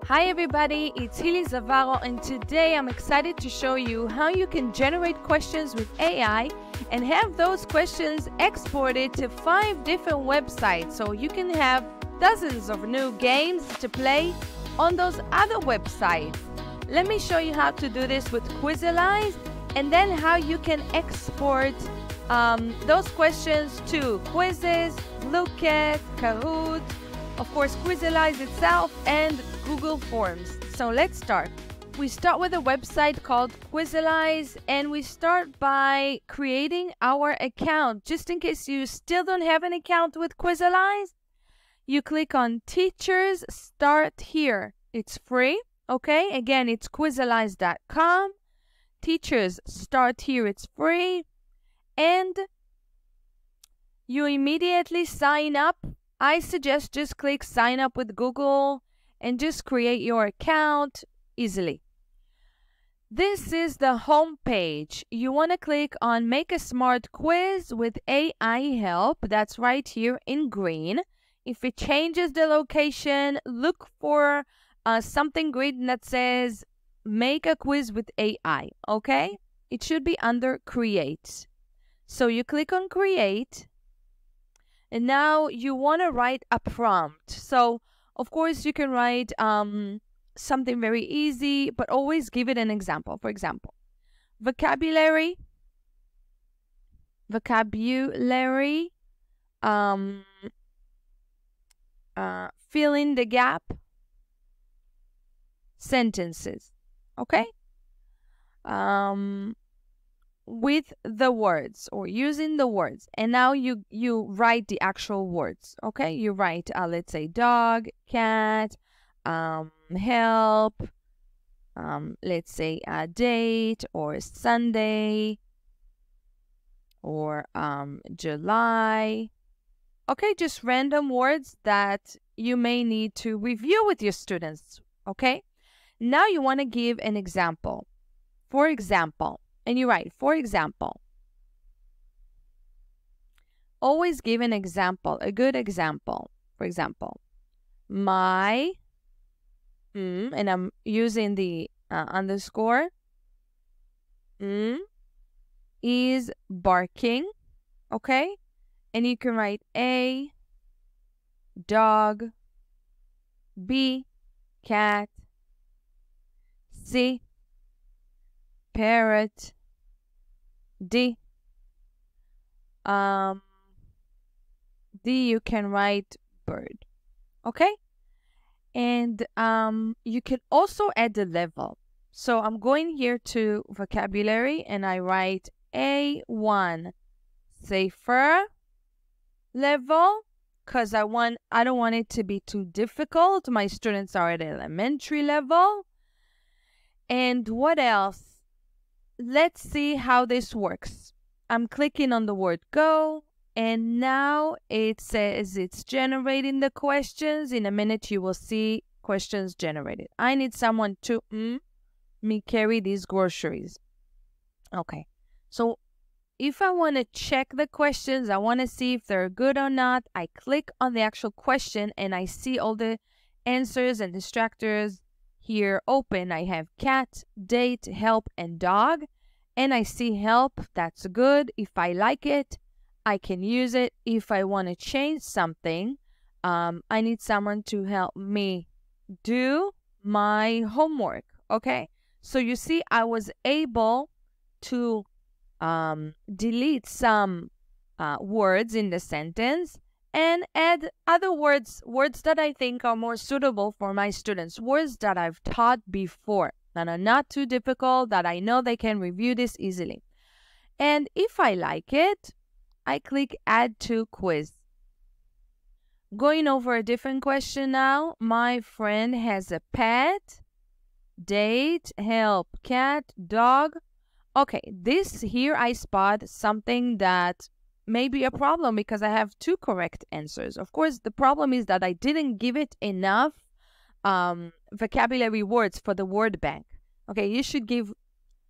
Hi everybody, it's Hili Zavaro, and today I'm excited to show you how you can generate questions with AI and have those questions exported to 5 different websites so you can have dozens of new games to play on those other websites. Let me show you how to do this with Quizalize and then how you can export those questions to Quizizz, Blooket, Kahoot, of course Quizalize itself, and Google Forms. So let's start. We start with a website called Quizalize, and we start by creating our account. Just in case you still don't have an account with Quizalize, you click on Teachers, Start Here. It's free, okay? Again, it's quizalize.com. Teachers, Start Here. It's free. And you immediately sign up. I suggest just click sign up with Google and just create your account easily. This is the home page. You want to click on make a smart quiz with AI help. That's right here in green. If it changes the location, look for something green that says make a quiz with AI, okay? It should be under create. So you click on create. And now you want to write a prompt. So, of course, you can write something very easy, but always give it an example. For example, vocabulary, fill in the gap, sentences, okay? With the words or using the words, and now you write the actual words, okay? You write let's say dog, cat, help, let's say a date or Sunday or July, okay? Just random words that you may need to review with your students, okay? Now you want to give an example. For example, and you write, for example. Always give an example, a good example. For example, my, and I'm using the underscore, is barking, okay? And you can write A, dog, B, cat, C, parrot, D. D, you can write bird, okay? And you can also add the level. So I'm going here to vocabulary and I write A1 safer level because I don't want it to be too difficult. My students are at elementary level. And what else? Let's see how this works. I'm clicking on the word go, and now it says it's generating the questions. In a minute, you will see questions generated. I need someone to me carry these groceries. Okay, so if I want to check the questions, I want to see if they're good or not, I click on the actual question and I see all the answers and distractors here open. I have cat, date, help, and dog. And I see help. That's good. If I like it, I can use it. If I want to change something, I need someone to help me do my homework. Okay. So you see, I was able to delete some words in the sentence and add other words that I think are more suitable for my students, words that I've taught before, that are not too difficult, that I know they can review this easily. And if I like it, I click Add to Quiz. Going over a different question now. My friend has a pet, date, help, cat, dog. Okay, this here I spot something that may be a problem because I have 2 correct answers. Of course, the problem is that I didn't give it enough vocabulary words for the word bank. Okay, you should give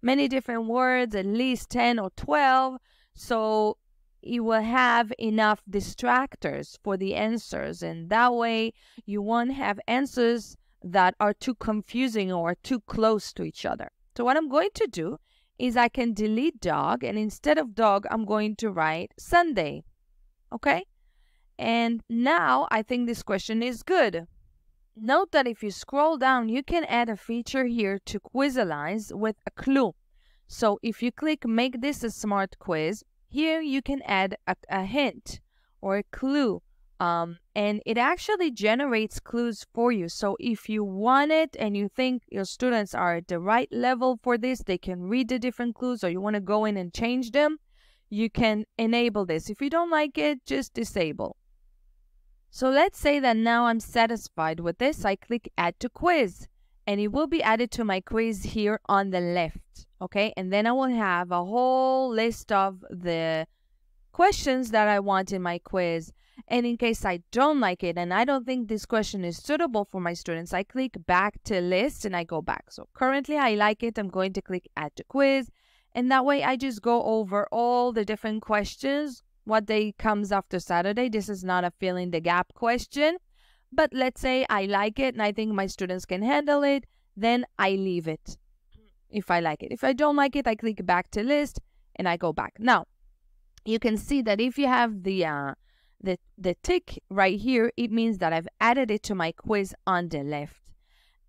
many different words, at least 10 or 12, so you will have enough distractors for the answers, and that way you won't have answers that are too confusing or too close to each other. So what I'm going to do is I can delete dog, and instead of dog, I'm going to write Sunday. Okay? And now I think this question is good. Note that if you scroll down, you can add a feature here to Quizalize with a clue. So if you click Make this a smart quiz, here you can add a hint or a clue. And it actually generates clues for you. So if you want it and you think your students are at the right level for this, they can read the different clues, or you want to go in and change them, you can enable this. If you don't like it, just disable. So let's say that now I'm satisfied with this. I click Add to Quiz, and it will be added to my quiz here on the left. Okay, and then I will have a whole list of the questions that I want in my quiz. And in case I don't like it and I don't think this question is suitable for my students, I click back to list and I go back. So currently I like it. I'm going to click Add to Quiz. And that way I just go over all the different questions. What day comes after Saturday? This is not a fill in the gap question. But let's say I like it and I think my students can handle it. Then I leave it if I like it. If I don't like it, I click back to list and I go back. Now, you can see that if you have the tick right here, it means that I've added it to my quiz on the left.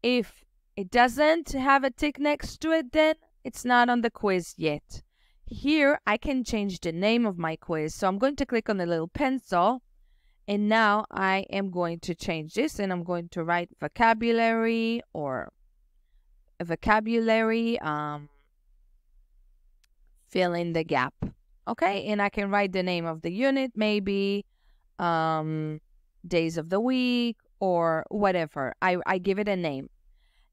If it doesn't have a tick next to it, then it's not on the quiz yet. Here, I can change the name of my quiz. So I'm going to click on the little pencil, and now I am going to change this, and I'm going to write vocabulary or vocabulary, fill in the gap. Okay, and I can write the name of the unit, maybe days of the week or whatever. I give it a name.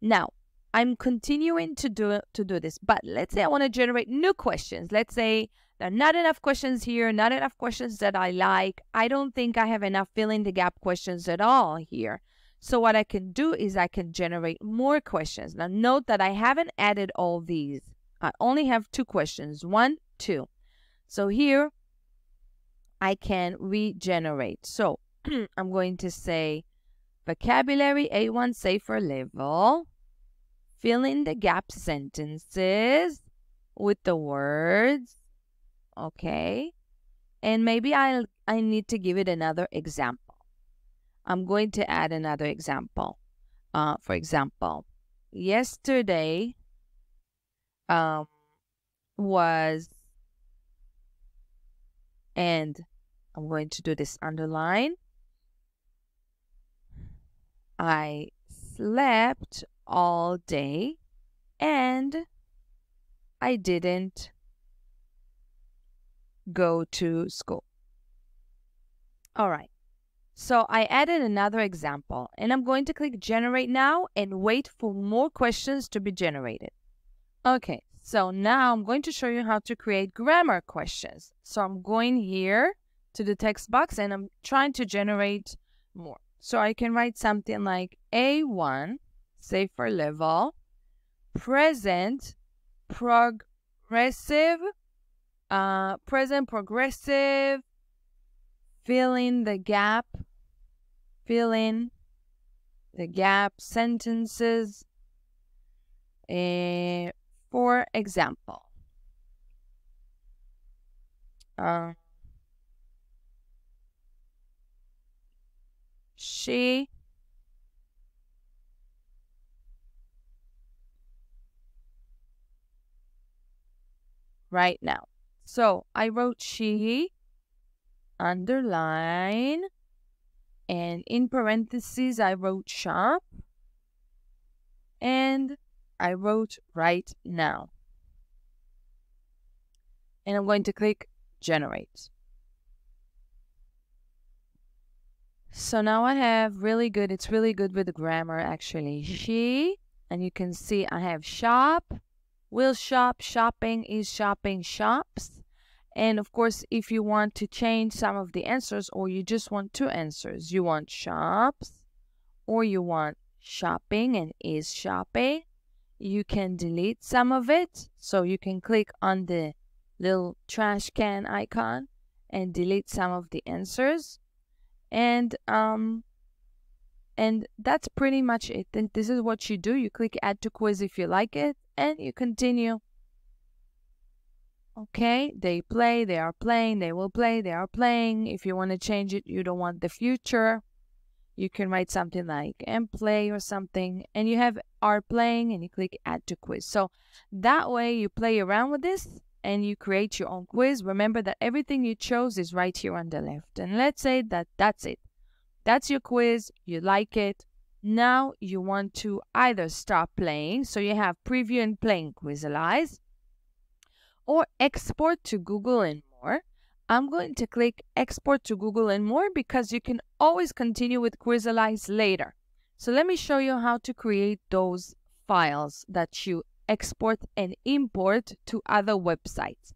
Now, I'm continuing to do this, but let's say I want to generate new questions. Let's say there are not enough questions here, not enough questions that I like. I don't think I have enough fill in the gap questions at all here. So what I can do is I can generate more questions. Now note that I haven't added all these. I only have 2 questions, 1, 2. So here I can regenerate. So I'm going to say vocabulary A1 safer level, fill in the gap sentences with the words. Okay. And maybe I need to give it another example. I'm going to add another example. For example, yesterday was, and I'm going to do this underline. I slept all day and I didn't go to school. All right. So I added another example, and I'm going to click Generate Now and wait for more questions to be generated. Okay, so now I'm going to show you how to create grammar questions. So I'm going here to the text box and I'm trying to generate more. So I can write something like A1, safer level, present progressive, fill in the gap sentences. For example, she right now. So I wrote she, underline, and in parentheses I wrote shop, and I wrote right now. And I'm going to click Generate. So now I have it's really good with the grammar actually. She, and you can see I have shop, will shop, shopping, is shopping, shops. And of course, if you want to change some of the answers, or you just want 2 answers, you want shops or you want shopping and is shopping, you can delete some of it. So you can click on the little trash can icon and delete some of the answers. And And that's pretty much it. And this is what you do. You click add to quiz if you like it, and you continue. Okay, they play, they are playing, they will play, they are playing. If you want to change it, you don't want the future, you can write something like and play or something, and you have are playing, and you click add to quiz. So that way you play around with this and you create your own quiz. Remember that everything you chose is right here on the left. And let's say that that's it. That's your quiz, you like it. Now you want to either stop playing, so you have preview and playing Quizalize, or export to Google and more. I'm going to click export to Google and more because you can always continue with Quizalize later. So let me show you how to create those files that you export and import to other websites.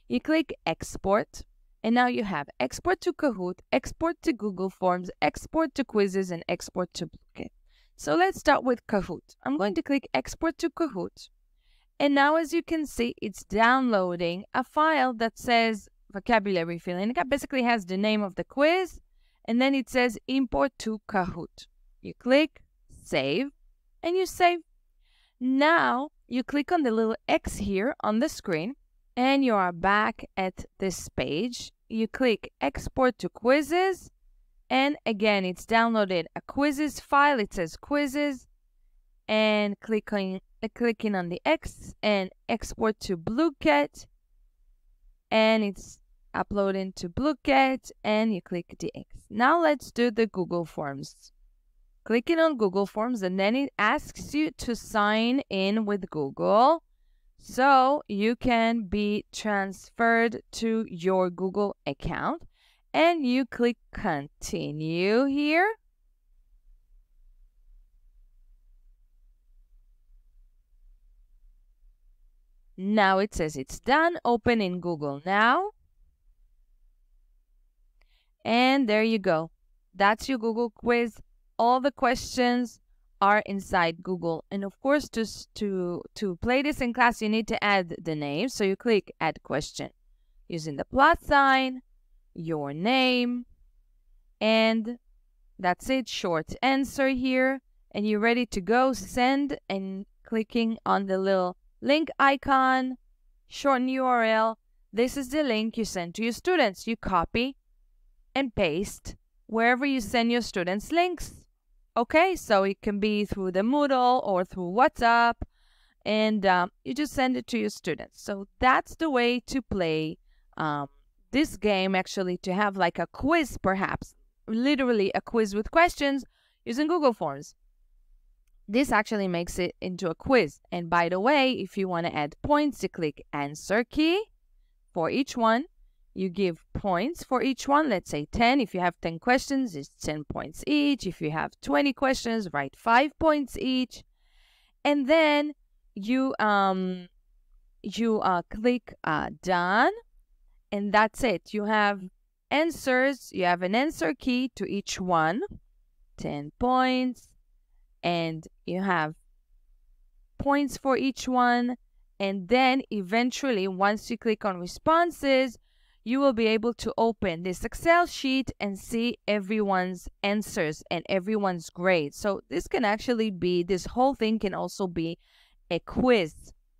You click export, and now you have export to Kahoot, export to Google Forms, export to Quizizz, and export to Blooket. So let's start with Kahoot. I'm going to click export to Kahoot. And now, as you can see, it's downloading a file that says vocabulary filling. It basically has the name of the quiz, and then it says import to Kahoot. You click save, and you save. Now, you click on the little X here on the screen, and you are back at this page. You click export to Quizizz, and again, it's downloaded a Quizizz file. It says Quizizz, and clicking on the X and export to Blooket, and it's uploading to Blooket, and you click the X. Now let's do the Google Forms. Clicking on Google Forms, and then it asks you to sign in with Google so you can be transferred to your Google account, and you click continue here. Now it says it's done. Open in Google now. And there you go. That's your Google quiz. All the questions are inside Google. And of course, to play this in class, you need to add the name. So you click add question using the plus sign, your name, and that's it. Short answer here. And you're ready to go. Send, and clicking on the little link icon, shorten URL. This is the link you send to your students. You copy and paste wherever you send your students links. Okay, so it can be through the Moodle or through WhatsApp, and you just send it to your students. So that's the way to play this game, actually, to have like a quiz, perhaps, literally a quiz with questions using Google Forms. This actually makes it into a quiz. And by the way, if you want to add points, you click answer key for each one. You give points for each one. Let's say 10. If you have 10 questions, it's 10 points each. If you have 20 questions, write 5 points each. And then you click done, and that's it. You have answers. You have an answer key to each one, 10 points. And you have points for each one. And then eventually, once you click on responses, you will be able to open this Excel sheet and see everyone's answers and everyone's grades. So this can actually be, this whole thing can also be a quiz,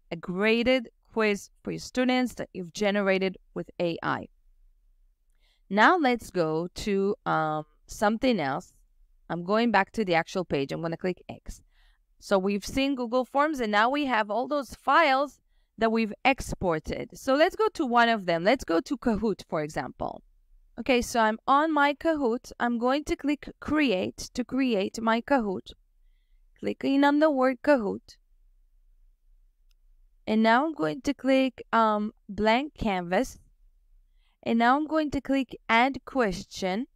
a graded quiz for your students that you've generated with AI. Now let's go to something else. I'm going back to the actual page. I'm going to click X. So we've seen Google Forms, and now we have all those files that we've exported. So let's go to one of them. Let's go to Kahoot, for example. Okay, so I'm on my Kahoot. I'm going to click Create to create my Kahoot. Clicking on the word Kahoot. And now I'm going to click Blank Canvas. And now I'm going to click Add Question.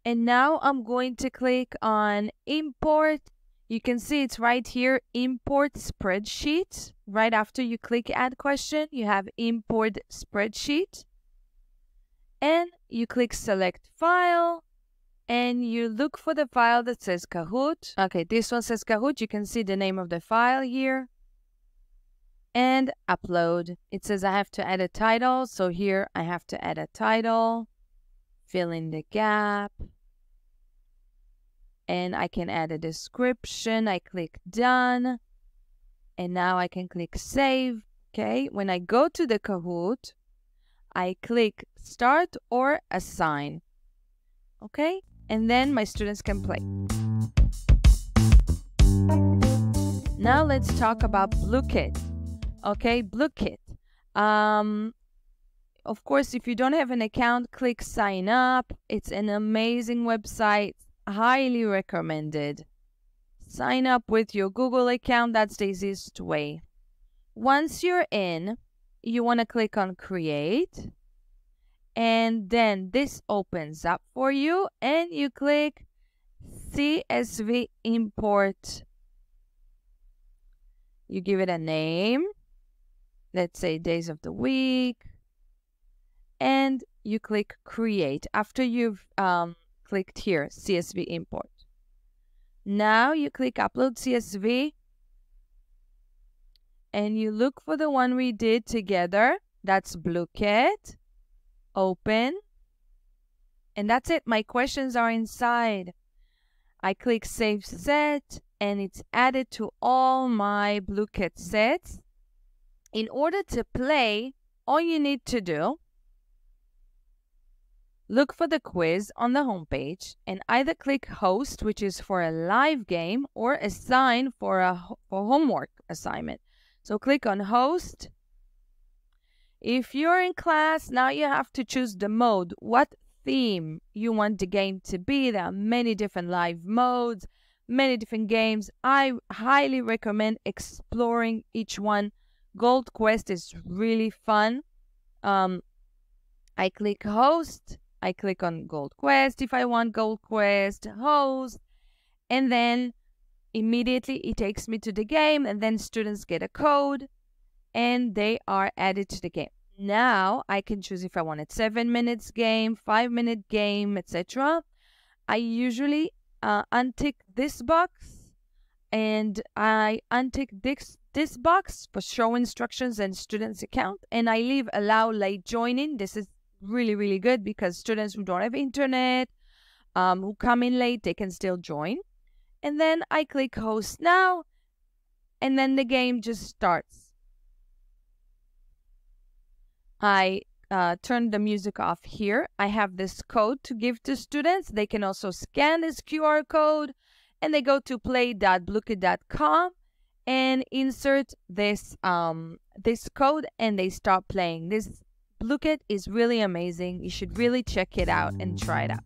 And now I'm going to click on Import. You can see it's right here, Import Spreadsheet. Right after you click Add Question, you have Import Spreadsheet. And you click Select File. And you look for the file that says Kahoot. Okay, this one says Kahoot. You can see the name of the file here. And Upload. It says I have to add a title. So here I have to add a title. Fill in the gap. and I can add a description. I click done, and now I can click save. Okay, when I go to the Kahoot, I click start or assign. Okay, and then my students can play. Now let's talk about Blooket. Okay, Blooket. Of course, if you don't have an account, click sign up. It's an amazing website, highly recommended. Sign up with your Google account, that's the easiest way. Once you're in, you want to click on create, and then this opens up for you, and you click CSV import. You give it a name, let's say days of the week, and you click create after you've clicked here, CSV import. Now you click upload CSV, and you look for the one we did together. That's Blooket. Open. And that's it. My questions are inside. I click save set, and it's added to all my Blooket sets. In order to play, all you need to do, look for the quiz on the homepage and either click host, which is for a live game, or assign for homework assignment. So click on host. If you're in class, now you have to choose the mode, what theme you want the game to be. There are many different live modes, many different games. I highly recommend exploring each one. Gold Quest is really fun. I click host. I click on Gold Quest if I want Gold Quest, host, and then immediately it takes me to the game, and then students get a code and they are added to the game. Now I can choose if I want a 7 minutes game, 5-minute game, etc. I usually untick this box, and I untick this box for show instructions and students account, and I leave allow late joining. This is really good because students who don't have internet, who come in late, they can still join. And then I click host now, and then the game just starts. I turn the music off here. I have this code to give to students. They can also scan this QR code, and they go to play.blooket.com and insert this this code, and they start playing. This Blooket is really amazing. You should really check it out and try it out.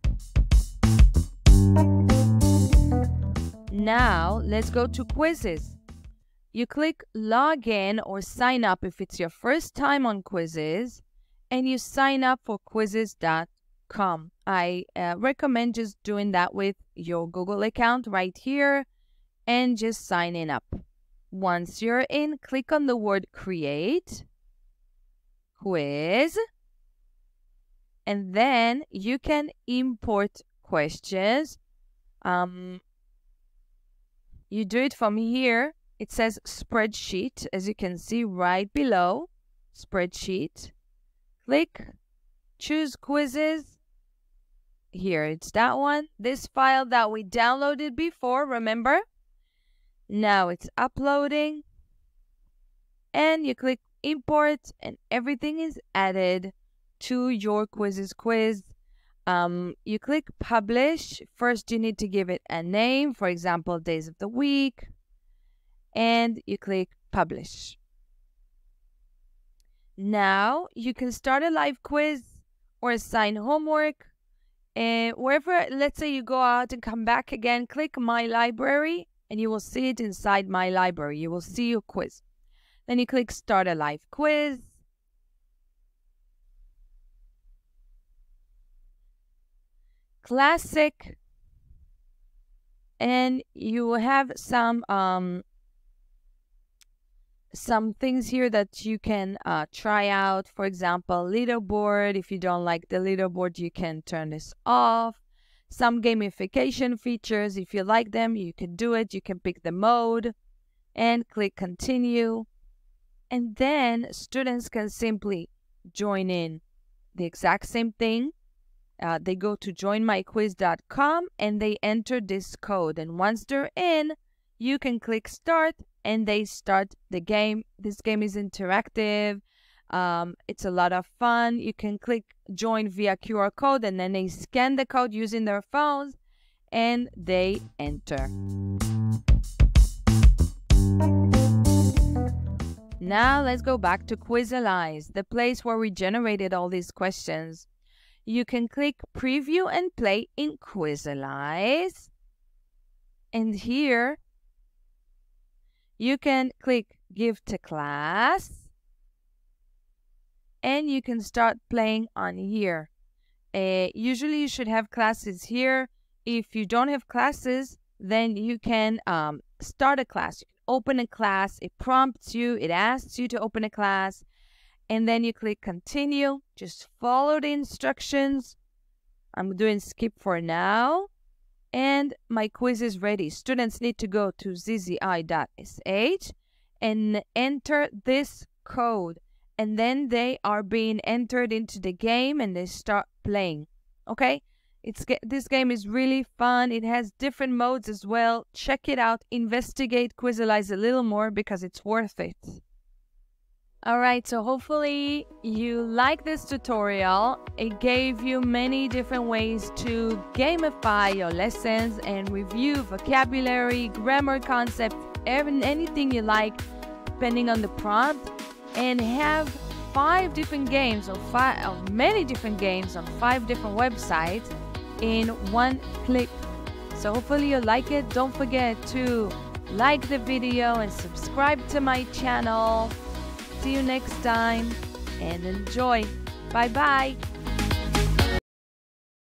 Now, let's go to Quizizz. You click login or sign up if it's your first time on Quizizz, and you sign up for Quizizz.com. I recommend just doing that with your Google account right here and just signing up. Once you're in, click on the word create, quiz, and then you can import questions. You do it from here. It says spreadsheet, as you can see right below, spreadsheet. Click, choose Quizizz. Here, it's that one. This file that we downloaded before, remember? Now it's uploading. And you click import, and everything is added to your Quizizz quiz. You click publish. First, you need to give it a name, for example, days of the week. And you click publish. Now you can start a live quiz or assign homework. Wherever, let's say you go out and come back again, click my library, and you will see it inside my library. You will see your quiz. Then you click start a live quiz. Classic. And you will have some things here that you can try out. For example, leaderboard. If you don't like the leaderboard, you can turn this off. Some gamification features. If you like them, you can do it. You can pick the mode and click continue. And then students can simply join in the exact same thing they go to joinmyquiz.com and they enter this code. And once they're in, you can click start and they start the game. This game is interactive. It's a lot of fun. You can click join via QR code and then they scan the code using their phones and they enter. Now let's go back to Quizalize, the place where we generated all these questions. You can click preview and play in Quizalize. And here you can click give to class. And you can start playing on here. Usually you should have classes here. If you don't have classes, then you can start a class. You can open a class. It prompts you. It asks you to open a class. And then you click continue. Just follow the instructions. I'm doing skip for now. And my quiz is ready. Students need to go to zzI.sh and enter this code. And then they are being entered into the game and they start playing. Okay? This game is really fun. It has different modes as well. Check it out. Investigate Quizalize a little more because it's worth it. Alright, so hopefully you like this tutorial. It gave you many different ways to gamify your lessons and review vocabulary, grammar concepts, anything you like depending on the prompt. And have 5 different games or many different games on 5 different websites in one click. So hopefully you like it. Don't forget to like the video and subscribe to my channel. See you next time and enjoy. Bye bye.